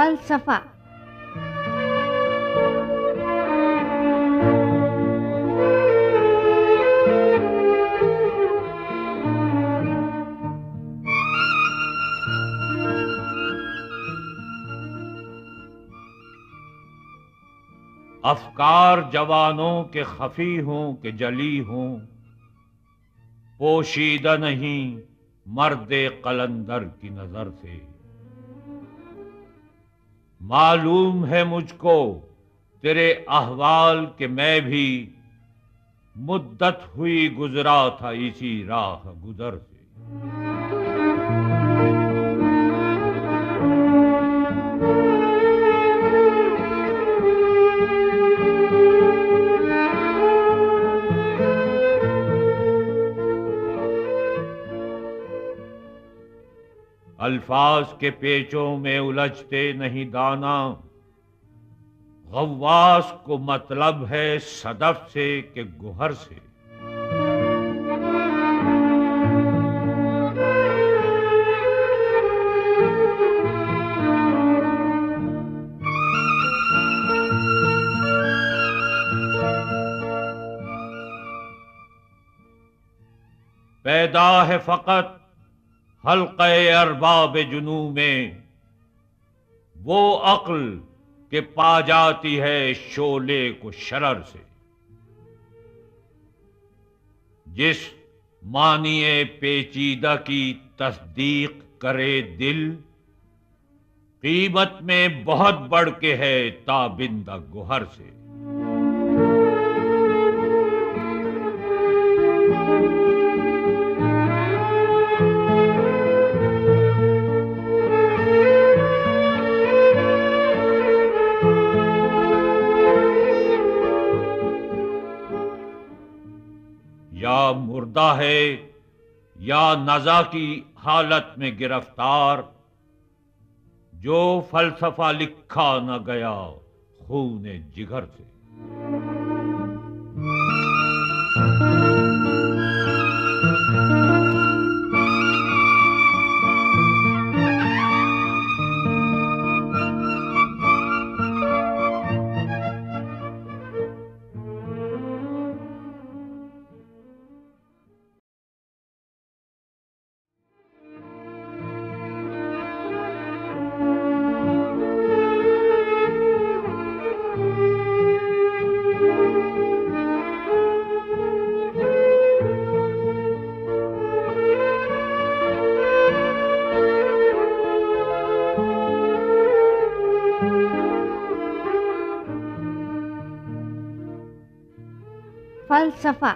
फलसफा। अफकार जवानों के खफी हों कि जली हों, पोशीदा नहीं मर्दे कलंदर की नजर से। मालूम है मुझको तेरे अहवाल के मैं भी मुद्दत हुई गुजरा था इसी राह गुजर से। अल्फाज के पेचों में उलझते नहीं दाना, गव्वास को मतलब है सदफ से कि गुहर से। पैदा है फकत हल्क़े अरबाब जुनू में वो अक्ल के पा जाती है शोले को शरर से। जिस मानिए पेचीदा की तस्दीक करे दिल, कीमत में बहुत बढ़ के है ताबिंदा गुहर से। या मुर्दा है या नज़ा की हालत में गिरफ्तार, जो फलसफा लिखा न गया खूने जिगर से। फलसफा।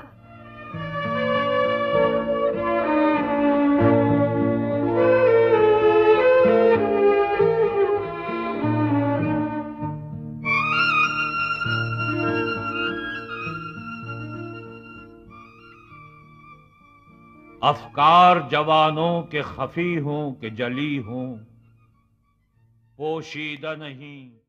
अफकार जवानों के खफी हों कि जली हों, पोशीदा नहीं